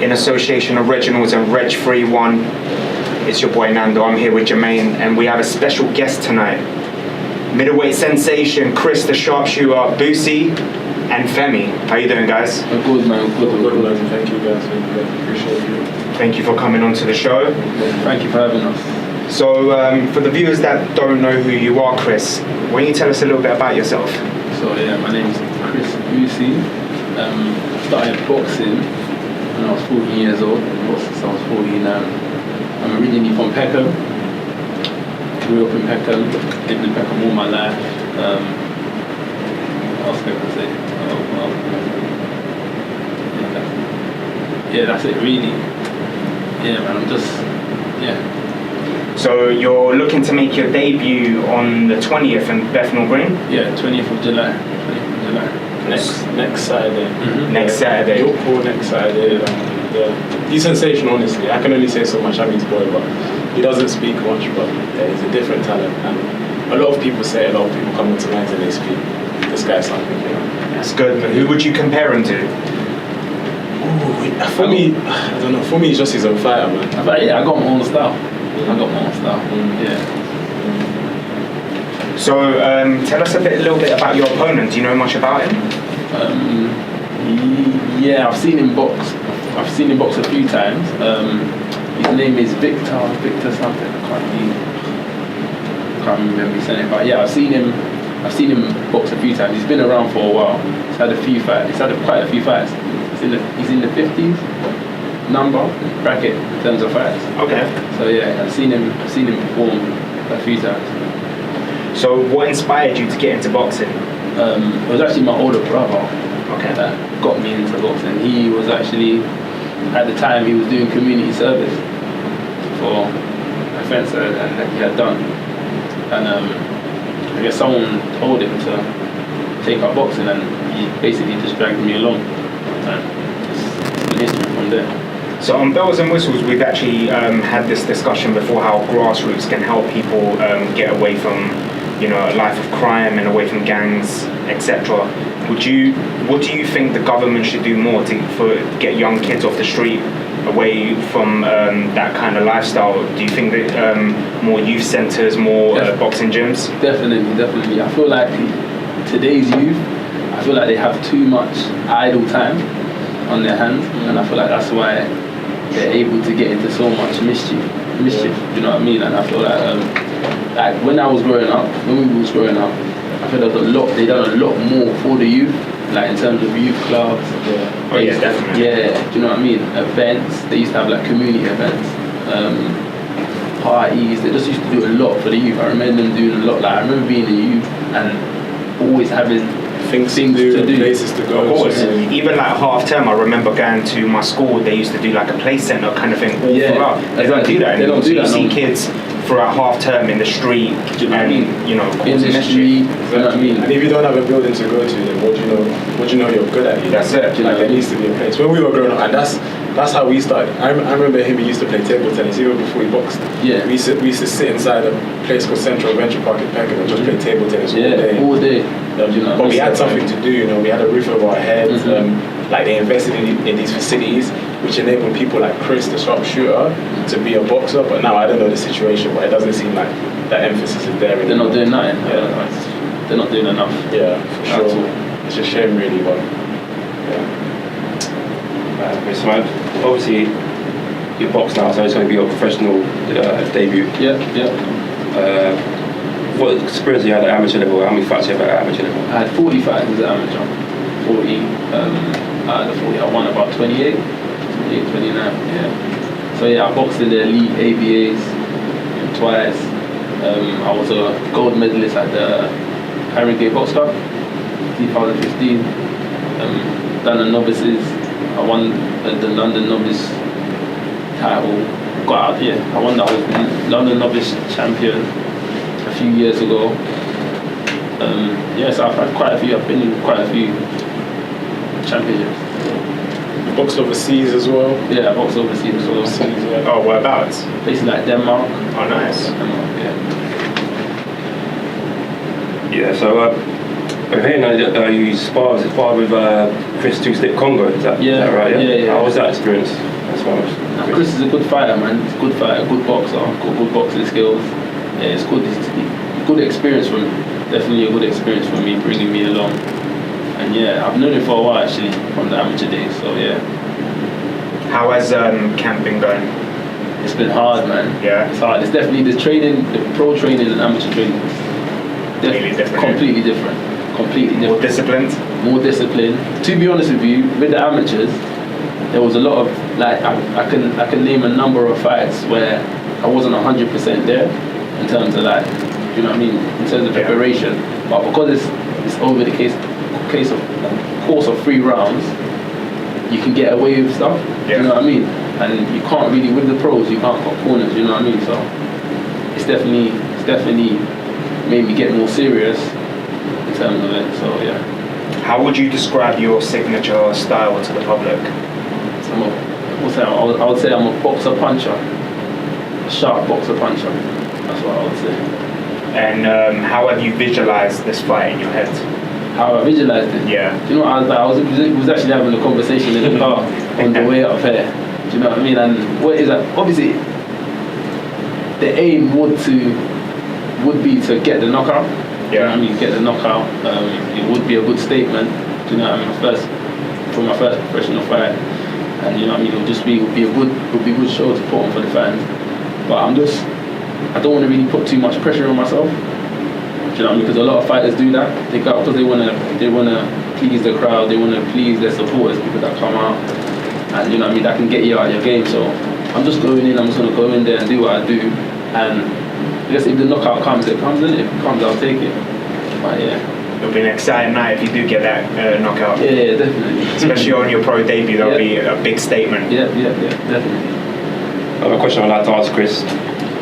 in association of Reginald's and Reg 31. It's your boy Nando. I'm here with Jermaine, and we have a special guest tonight. Middleweight sensation Chris the Sharpshooter Busi and Femi. How you doing, guys? I'm good, man. Good, man. Thank you, guys. Appreciate you. Thank you for coming on to the show. Thank you for having us. So, for the viewers that don't know who you are, Chris, why don't you tell us a little bit about yourself? So yeah, my name's Chris Busi. Started boxing when I was 14 years old. Since I was 14. I'm originally from Peckham. Grew up in Peckham. Lived in Peckham all my life. What else can I say? Yeah, that's it really. Yeah, man. I'm just So you're looking to make your debut on the 20th in Bethnal Green? Yeah, 20th of July. Next Saturday. Mm-hmm. Next Saturday. Yorkpool next Saturday. He's sensational, honestly. I can only say so much. I'm his boy, but he doesn't speak much. But he's a different talent, and a lot of people say, a lot of people come into mind and they speak. This guy's something, you know. That's good. But who would you compare him to? For me, I don't know. For me, he's just his own fighter, man. But yeah, I got my own style. Yeah. So tell us a little bit about your opponent. Do you know much about him? Yeah, I've seen him box. I've seen him box a few times. His name is Victor something. I can't remember saying it, but yeah, I've seen him box a few times. He's been around for a while. He's had a few fights. He's had quite a few fights. He's in the 50s number bracket in terms of fights. Okay. So yeah, I've seen him perform a few times. So what inspired you to get into boxing? It was actually my older brother that got me into boxing. He was actually, at the time, he was doing community service for a fence that he had done. And I guess someone told him to take up boxing, and he basically just dragged me along. And it's been history from there. So on Bells and Whistles, we've actually had this discussion before, how grassroots can help people get away from, a life of crime and away from gangs, etc. What do you think the government should do more to get young kids off the street, away from that kind of lifestyle? Do you think that more youth centres, more boxing gyms? Definitely. I feel like today's youth, they have too much idle time on their hands, and I feel like that's why they're able to get into so much mischief. You know what I mean? And I feel like when we was growing up, I feel they done a lot more for the youth, like in terms of youth clubs. Definitely. Yeah, do you know what I mean? Events. They used to have like community events, parties. They just used to do a lot for the youth. I remember them doing a lot. Like I remember being a youth and always having things to do, places to go. Of course. Yeah. Even like half term, I remember going to my school. They used to do like a play centre kind of thing all throughout. They don't do that anymore. So you see kids throughout half term in the street, in the street. You know what I mean? And if you don't have a building to go to, then what do you know you're good at? That's it. There needs to be a place. When we were growing up, and that's how we started. I remember him. He used to play table tennis even before he boxed. Yeah. We used to sit inside a place called Central Adventure Park in Peckham and just play table tennis all day. But we had something to do. We had a roof over our heads. Like they invested in these facilities, which enabled people like Chris, the sharpshooter, to be a boxer. But now I don't know the situation, but it doesn't seem like that emphasis is there anymore. They're not doing nothing. They're not doing enough. Yeah, for sure. It's a shame, really, but So obviously you box now, so it's going to be your professional debut. Yeah. What experience you had at amateur level? How many fights you had at amateur level? I had 40 fights as an amateur. 40. Out of the 40, I won about 28, 29. Yeah. So yeah, I boxed in the elite ABAs twice. I was a gold medalist at the Harringay Box Cup 2015. Done the novices. I won the London novice title. I won that. I was London novice champion a few years ago. So I've had quite a few. I've been in quite a few championships. You boxed overseas as well? Yeah, I boxed overseas as well. Oh, whereabouts? Places like Denmark. Oh, nice. Denmark, Yeah, so I'm hearing that you sparred with Chris Two-Stick Congo, is that right? Yeah? How was that experience? much. Chris is a good fighter, man. He's a good fighter, good boxer, got good boxing skills. Yeah, it's good. It's good experience for me. Definitely a good experience for me, bringing me along. And yeah, I've known him for a while actually, from the amateur days. So yeah. How has camp been going? It's been hard, man. Yeah. It's hard. It's definitely the training, the pro training and amateur training. Completely different. More disciplined? More disciplined. To be honest with you, with the amateurs, there was a lot of, like, I can name a number of fights where I wasn't 100% there in terms of, like, you know what I mean, in terms of preparation. But because it's over the course of 3 rounds, you can get away with stuff. You know what I mean? And you can't really, with the pros, you can't cut corners. You know what I mean? So it's definitely made me get more serious in terms of it. So yeah. How would you describe your signature style to the public? I would say I'm a boxer puncher, a sharp boxer puncher. That's what I would say. And how have you visualized this fight in your head? How I visualized it? Yeah. Do you know what I was actually having a conversation in the car on the way up here. Do you know what I mean? And what is that? Obviously, the aim would be to get the knockout. Yeah. You know what I mean? Get the knockout. It would be a good statement. Do you know what I mean? For my first professional fight. And you know what I mean? It would be a good show to put on for the fans. But I don't want to really put too much pressure on myself. Do you know what I mean? Because a lot of fighters do that. They go because they wanna please the crowd, they wanna please their supporters, people that come out, and you know what I mean, that can get you out of your game. So I'm just going in. I'm just gonna go in there and do what I do. And I guess if the knockout comes, it comes. In. If it comes, I'll take it. But yeah. It'll be an exciting night if you do get that knockout. Yeah, definitely. Especially on your pro debut, that'll be a big statement. Yeah, definitely. I have a question I'd like to ask Chris.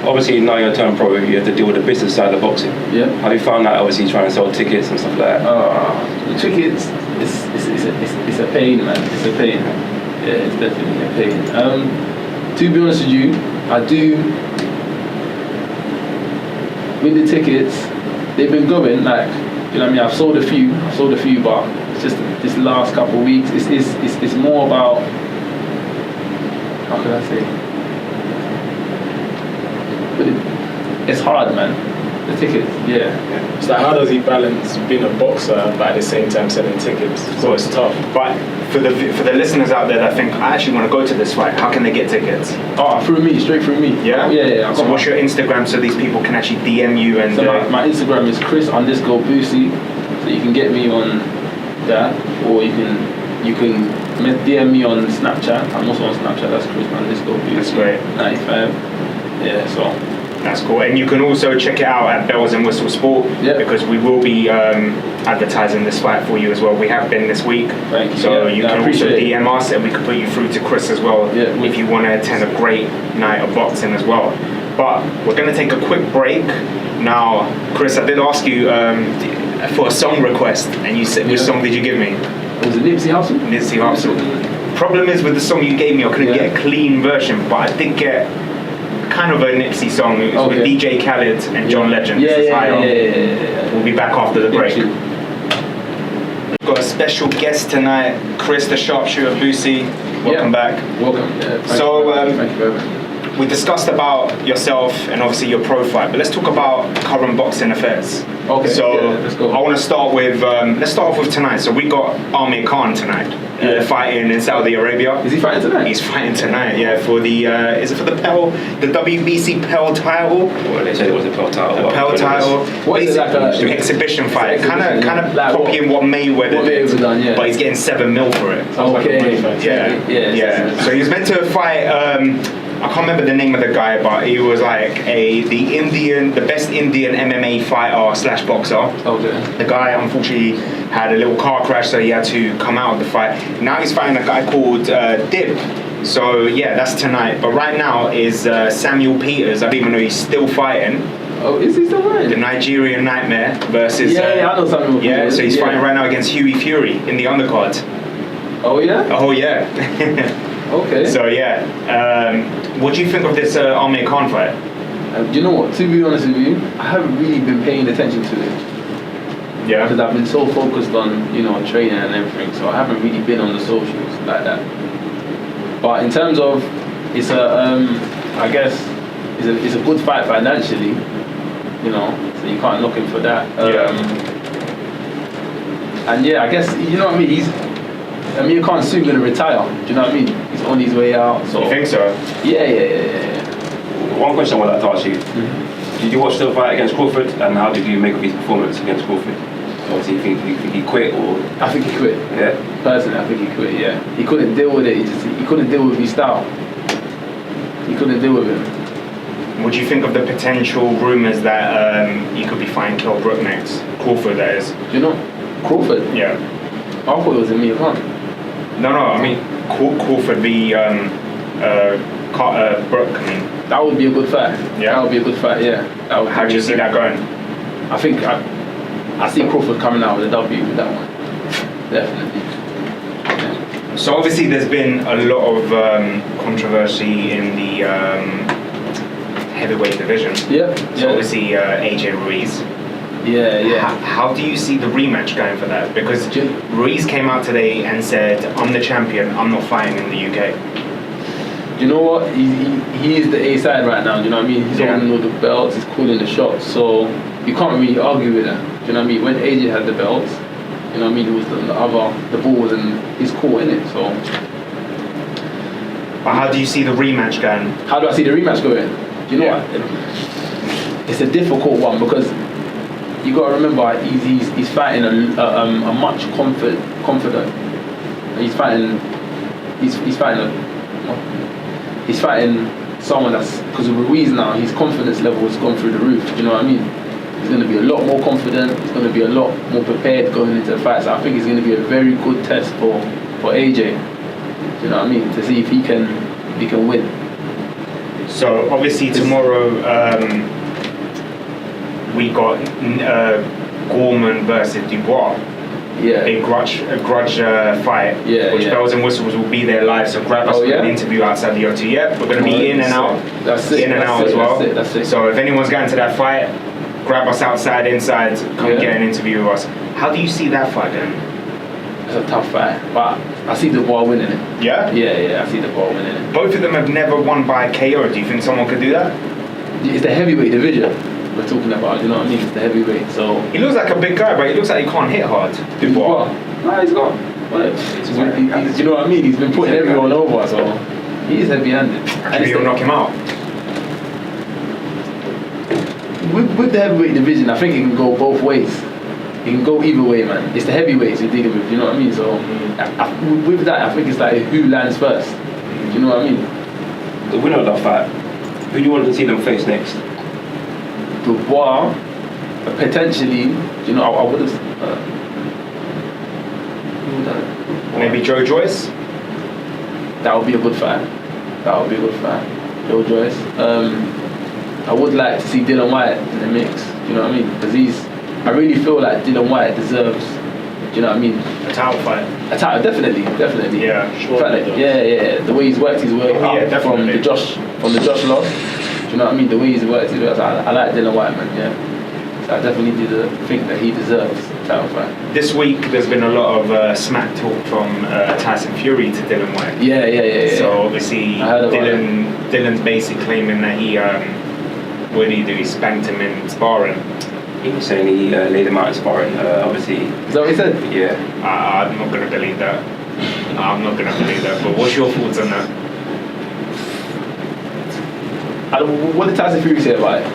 Obviously, now you're a turned pro, you have to deal with the business side of boxing. Yeah. Have you found that, obviously, trying to sell tickets and stuff like that? The tickets, it's a pain, man. It's a pain. Yeah, it's definitely a pain. To be honest with you, I do. With the tickets, they've been going, like, you know what I mean? I've sold a few, but it's just this last couple of weeks. It's more about, how can I say? But it's hard, man. The tickets, yeah. So how does he balance being a boxer but at the same time selling tickets? So it's tough. But for the listeners out there that think, I actually want to go to this fight, how can they get tickets? Straight through me. Yeah? Yeah. So what's your Instagram so these people can actually DM you? And so my Instagram is Chris_Busi. So you can get me on that, or you can DM me on Snapchat. I'm also on Snapchat. That's Chris_Busi. That's great. 95. Yeah, so that's cool. And you can also check it out at Bells and Whistle Sport, because we will be advertising this fight for you as well. We have been this week. Thank you. So you can also DM us and we can put you through to Chris as well if you want to attend a great night of boxing as well. But we're going to take a quick break. Now, Chris, I did ask you for a song request, and you said, which song did you give me? Was it Nipsey Hussle? Nipsey Hussle. Problem is with the song you gave me, I couldn't get a clean version, but I did get kind of a Nipsey song. It was with DJ Khaled and John Legend. Yeah. We'll be back after the break. We've got a special guest tonight, Chris the Sharpshooter Busi. Welcome back. Welcome. Thank you very much. We discussed about yourself and obviously your profile, but let's talk about current boxing affairs. Okay. So let's go. I want to start with let's start off with tonight. So we got Amir Khan tonight fighting in Saudi Arabia. Is he fighting tonight? He's fighting tonight. Yeah, for the is it for the WBC Pell title? Well, they said it was a Pell title. A Pell title. What is it, like an exhibition fight? Kind of like copying what Mayweather did. Done, yeah. But he's getting $7 million for it. Yeah. So he was meant to fight. I can't remember the name of the guy, but he was like the best Indian MMA fighter / boxer. Okay. The guy unfortunately had a little car crash, so he had to come out of the fight. Now he's fighting a guy called Dip. So yeah, that's tonight. But right now is Samuel Peters. I don't even know he's still fighting. Oh, is he still fighting? The Nigerian Nightmare versus. I know Samuel Peters. Yeah, so he's fighting right now against Hughie Fury in the undercard. Oh yeah. Oh yeah. Okay. So yeah, what do you think of this Amir Khan fight? Do you know what? To be honest with you, I haven't really been paying attention to it. Yeah. Because I've been so focused on training and everything, so I haven't really been on the socials like that. But in terms of, it's I guess it's a good fight financially, you know. So you can't knock him for that. And I guess you know what I mean. Amir Khan's soon gonna retire. Do you know what I mean? He's on his way out. So you think so? Yeah. One question I would like to ask you: Did you watch the fight against Crawford, and how did you make of his performance against Crawford? Obviously, you think he quit, or? I think he quit. Yeah. Personally, I think he quit. Yeah. He couldn't deal with it. He couldn't deal with his style. He couldn't deal with it. What do you think of the potential rumours that he could be fighting Kell Brook next? Crawford, that is. Do you know Crawford? Yeah. I thought it was Amir Khan. No, I mean Crawford v Brook. I mean that would be a good fight. Yeah, that would be a good fight. Yeah. How do you see that going? I think I see Crawford coming out with a W with that one. Definitely. Yeah. So obviously there's been a lot of controversy in the heavyweight division. Yeah. So obviously AJ Ruiz. Yeah. How do you see the rematch going for that? Because Ruiz came out today and said, "I'm the champion. I'm not fighting in the UK." Do you know what? He is the A side right now. Do you know what I mean? He's holding all the belts. He's calling the shots. So you can't really argue with that. Do you know what I mean? When AJ had the belts, you know what I mean? It was the ball was in his court, innit? So. But how do you see the rematch going? How do I see the rematch going? Do you know what? It's a difficult one because. You got to remember, he's fighting a much confident. He's fighting someone that's, because of Ruiz now, his confidence level has gone through the roof. Do you know what I mean? He's going to be a lot more confident. He's going to be a lot more prepared going into the fight. So I think it's going to be a very good test for AJ. Do you know what I mean? To see if he can win. So obviously tomorrow. We got Gorman versus Dubois. Yeah. A grudge fight. Yeah. Which bells and whistles will be there live. So grab us for an interview outside the O2. Yep, we're going to be in and out. That's it. In and out as well. That's it. So if anyone's going to that fight, grab us outside, inside, come get an interview with us. How do you see that fight going? It's a tough fight, but I see Dubois winning it. Yeah? Yeah, I see Dubois winning it. Both of them have never won by KO. Do you think someone could do that? It's the heavyweight division we're talking about, you know what I mean? It's the heavyweight, so... He looks like a big guy, but he looks like he can't hit hard. Dubois. No, he's got... you know what I mean? He's been putting everyone over, so... He is heavy-handed. And he'll knock him out. With the heavyweight division, I think it can go both ways. It can go either way, man. It's the heavyweights you're dealing with, you know what I mean? So, with that, I think it's like who lands first. Do you know what I mean? The winner of that fight, who do you want to see them face next? Dubois, potentially, you know, I would have. Maybe Joe Joyce? That would be a good fight. Joe Joyce. I would like to see Dylan White in the mix, you know what I mean? Because I really feel like Dylan White deserves, you know what I mean? A title fight. A title, definitely. Yeah, sure. Yeah. The way he's worked his way up from the Josh loss. You know what I mean? The way he's worked his way up. I like Dylan White, man, yeah. So I definitely think that he deserves a title fight. This week there's been a lot of smack talk from Tyson Fury to Dylan White. Yeah. So obviously Dylan's basically claiming that he, what did he do? He spanked him in sparring. He was saying he laid him out in sparring, obviously. Is that what he said? Yeah. I'm not going to believe that. But what's your thoughts on that? What did Tyson Fury say about it?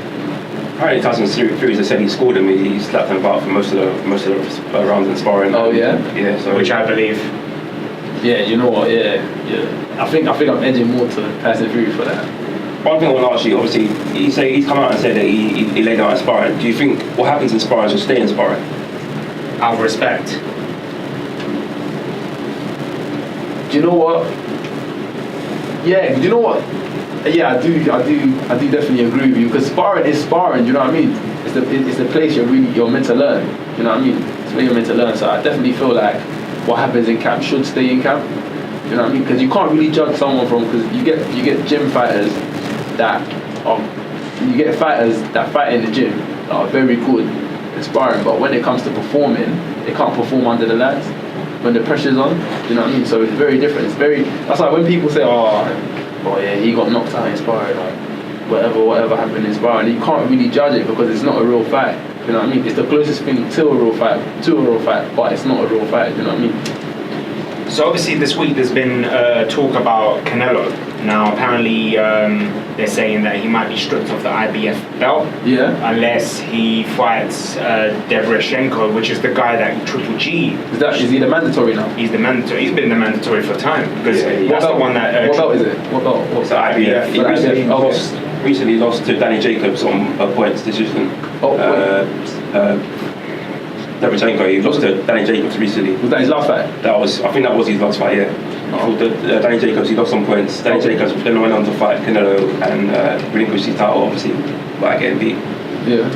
Apparently Tyson Fury just said he scored him. He slapped him about for most of the rounds in sparring. Oh yeah. Yeah. So which I believe. Yeah, you know what? Yeah. I think I'm edging more to Tyson Fury for that. One thing I want to ask you, obviously, he's come out and said that he laid out in sparring. Do you think what happens in sparring will stay in sparring? Out of respect. Do you know what? Yeah. Do you know what? Yeah, I do definitely agree with you because sparring is sparring. You know what I mean? It's the place you're meant to learn. You know what I mean? It's where you're meant to learn. So I definitely feel like what happens in camp should stay in camp. You know what I mean? Because you can't really judge someone because you get gym fighters that fight in the gym that are very good in sparring, but when it comes to performing, they can't perform under the lights. when the pressure's on. You know what I mean? So it's very different. That's like when people say, oh yeah, he got knocked out in sparring, like whatever happened in sparring. You can't really judge it because it's not a real fight. You know what I mean? It's the closest thing to a real fight, but it's not a real fight. You know what I mean? So obviously this week there's been talk about Canelo. Now apparently they're saying that he might be stripped of the IBF belt unless he fights Derevyanchenko, which is the guy that Triple G. Is he the mandatory now? He's the mandatory. He's been the mandatory for time because that's the one that. What belt is it? What belt? What's the IBF? He recently lost to Danny Jacobs on a points decision. Derevyanchenko, he lost to Danny Jacobs recently. Was that his last fight? I think that was his last fight, yeah. Danny Jacobs, he lost some points. Danny Jacobs then went on to fight Canelo and relinquished his title, obviously, by getting beat. Yeah.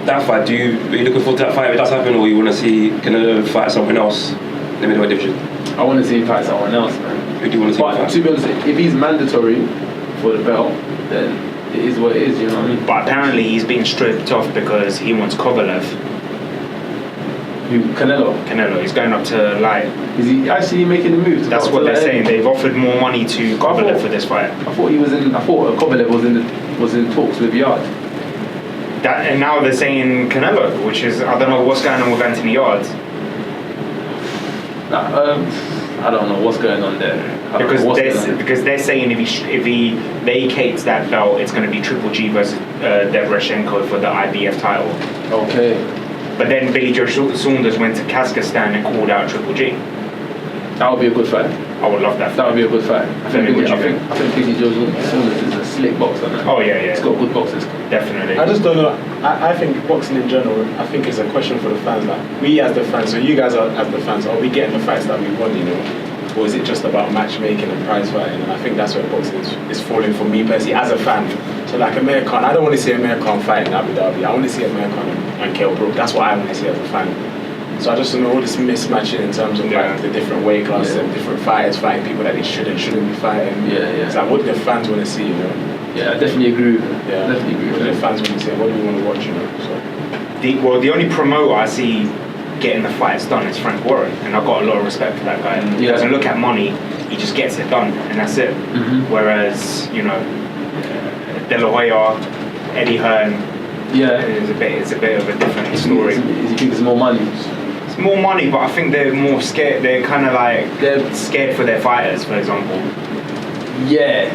That fight, are you looking forward to that fight if it does happen, or you want to see Canelo fight someone else in the middleweight division? I want to see him fight someone else, man. Who do you want to see fight? To be honest, if he's mandatory for the belt, then it is what it is, you know what I mean? But apparently he's being stripped off because he wants Kovalev. Canelo, he's going up to light. Is he actually making the move? That's what they're saying. They've offered more money to Kovalev for this fight. I thought Kovalev was in talks with Yard. And now they're saying Canelo, which is, I don't know what's going on with Anthony Yards. I don't know what's going on there. Because they're saying if he vacates that belt, it's going to be Triple G versus Derevyanchenko for the IBF title. Okay. But then Billy Joe Saunders went to Kazakhstan and called out Triple G. That would be a good fight. I would love that. That would be a good fight. I think Billy Joe Saunders is a slick boxer, man. Oh yeah. He's got good boxers. Definitely. I just don't know. I think boxing in general, I think it's a question for the fans. Like we as the fans, so you guys as the fans, are we getting the fights that we want, you know? Or is it just about matchmaking and prize fighting? And I think that's where boxing is falling for me personally as a fan. So like Amir Khan, I don't want to see Amir Khan fight in Abu Dhabi. I want to see Amir Khan and Kell Brook. That's what I want to see as a fan. So I just don't know all this mismatching in terms of like the different weight classes and different fighters fighting people that they shouldn't be fighting. It's like what do the fans want to see, you know? Yeah, I definitely agree with that. Yeah, definitely agree with what do the fans want to see? What do we want to watch, you know? So. The only promoter I see getting the fights done is Frank Warren, and I've got a lot of respect for that guy. He doesn't look at money, he just gets it done, and that's it. Whereas, you know, De La Hoya, Eddie Hearn, it's a bit of a different story. You think it's more money? It's more money, but I think they're more scared. They're kind of like they're scared for their fighters, for example. Yeah.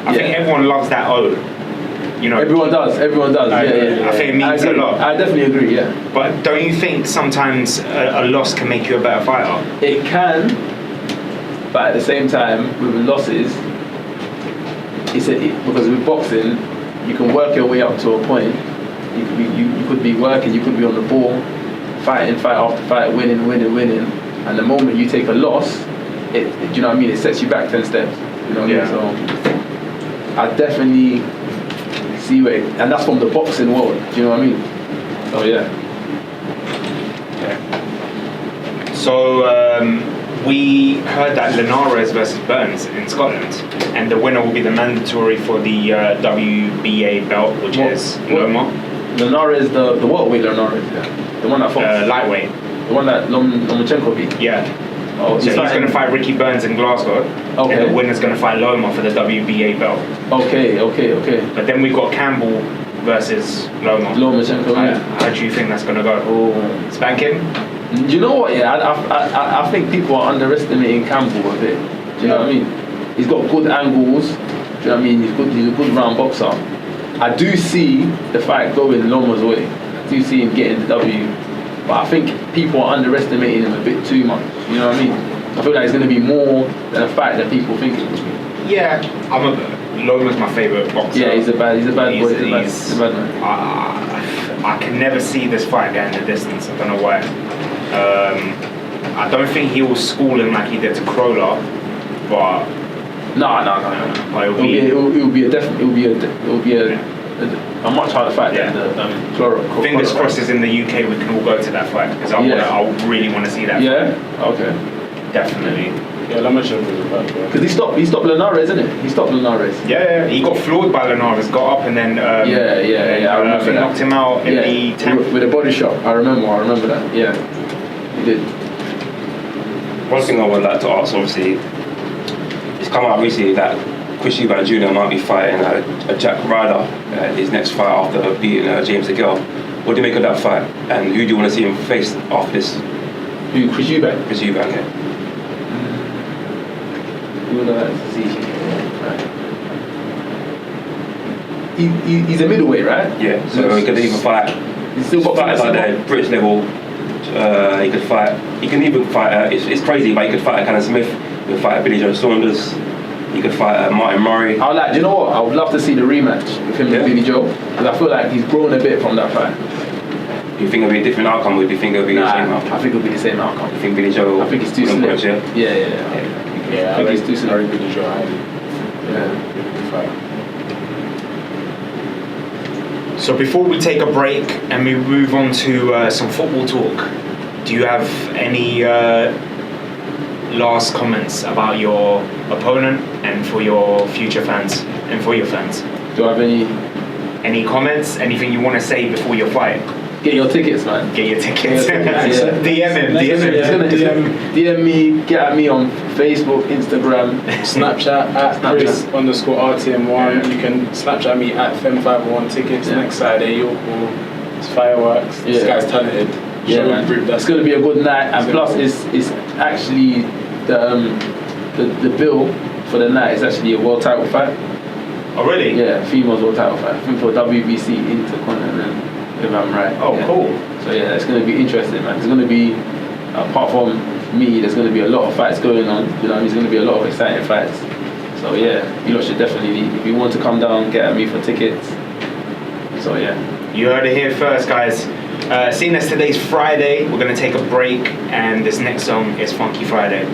I think everyone loves that O. You know, everyone does. I think it means a lot. I definitely agree. Yeah. But don't you think sometimes a loss can make you a better fighter? It can, but at the same time, with losses, because with boxing, you can work your way up to a point. You could be working. You could be on the ball, fighting fight after fight, winning, and the moment you take a loss, do you know what I mean? It sets you back 10 steps. You know what I mean? So I definitely see and that's from the boxing world. Do you know what I mean? So So we heard that Linares versus Burns in Scotland, and the winner will be the mandatory for the WBA belt, which is Loma. Linares, the welterweight Linares, the one that fought lightweight, the one that Lomachenko beat. Yeah. So he's going to fight Ricky Burns in Glasgow, and the winner's going to fight Loma for the WBA belt. Okay. But then we've got Campbell versus Lomachenko. How do you think that's going to go? Spank him? You know what? Yeah, I think people are underestimating Campbell a bit. Do you know what I mean? He's got good angles. Do you know what I mean? He's a good round boxer. I do see the fight going Loma's way. I do see him getting the W. But I think people are underestimating him a bit too much. You know what I mean? I feel like it's going to be more than a fight that people think it will be. Yeah, Loma's my favourite boxer. Yeah, he's a bad boy. He's a bad man. I can never see this fight going the distance. I don't know why. I don't think he will school him like he did to Crowler, but no. It'll be a much harder fight than the Crowler. Fingers crossed in the UK we can all go to that fight because I really want to see that. Yeah. Fight. Okay. Definitely. Yeah, Lomachenko was a bad boy. Because he stopped Linares, isn't it? He stopped Linares. Yeah, he got floored by Linares, got up and then I remember that. Knocked him out in the 10th. With a body shot. I remember that. Yeah, he did. One thing I would like to ask, obviously, it's come out recently that Chris Busi Jr. might be fighting a Jack Ryder his next fight after beating James DeGale. What do you make of that fight? And who do you want to see him face after this? Who, Chris Busi? Chris Busi, yeah. Who would I like to see? Right. He's a middleweight, right? Yeah, so he could even fight. He's still got fight like the British level. He could fight. He can even fight. It's crazy, but he could fight Cannon Smith. He could fight Billy Joe Saunders. He could fight Martin Murray. I would like. Do you know what? I would love to see the rematch with him and Billy Joe, because I feel like he's grown a bit from that fight. Do you think it'll be a different outcome, or do you think it'll be the same outcome? I think it'll be the same outcome. You think Billy Joe? I think he's too slim. Yeah. I think he's too slim. I read Billy Joe highly. Yeah. So before we take a break and we move on to some football talk, do you have any last comments about your opponent and for your future fans and for your fans? Do I have any comments? Anything you want to say before your fight? Get your tickets, man. Get your tickets. DM him. DM me. Get at me on Facebook, Instagram, Snapchat at Chris_RTM1. Yeah. You can Snapchat me at Fem501 tickets. Next Saturday, Yorkville. It's fireworks. This guy's talented. Yeah, man. It's going to be a good night, and plus it's actually the bill for the night is actually a world title fight. Oh really? Yeah, females world title fight. I think for WBC Intercontinental, if I'm right. Oh, yeah. Cool. So yeah, it's going to be interesting, man. There's going to be, apart from me, there's going to be a lot of fights going on. You know, there's going to be a lot of exciting fights. So yeah, you lot should definitely, if you want to come down, get at me for tickets. So yeah. You heard it here first, guys. Seeing as today's Friday, we're going to take a break, and this next song is Funky Friday.